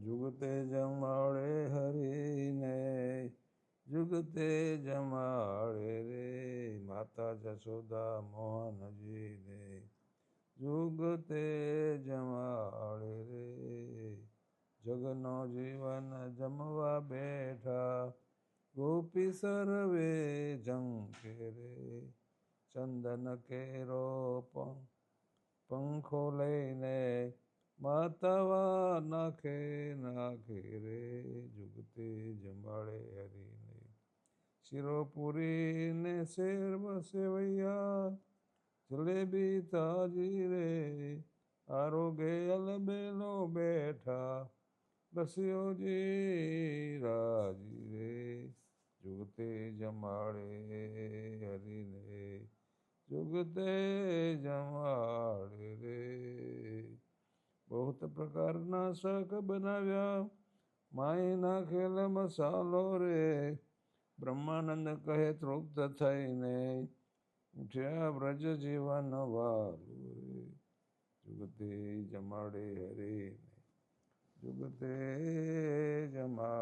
જુગતે જમાડે હરીને, જુગતે જમાડે રે માતા જશોદા મોહનજીને, જુગતે જમાડે રે. જગનો જીવન જમવા બેઠા, ગોપી સર્વે ઝંખે રે. ચંદન કેરો પંખો લઈને, માતાવા નાખે નાખે રે. જુગતે જમાડે હરીને, શિરોપુરી ને શેર સેવૈયા, જલેબી તાજી રે. આરોગે અલબેલો બેઠા, રસિયોજી રાજી રે. જુગતે જમાડે હરીને, જુગતે જમાડે રે. બહુત પ્રકારના શાક બનાવ્યા, માય નાખેલ મસાલો રે. બ્રહ્માનંદ કહે તૃપ્ત થઈને, ઉઠ્યા વ્રજ જીવન વાલું રે. જુગતે જમાડે હરીને, જુગતે જમાડે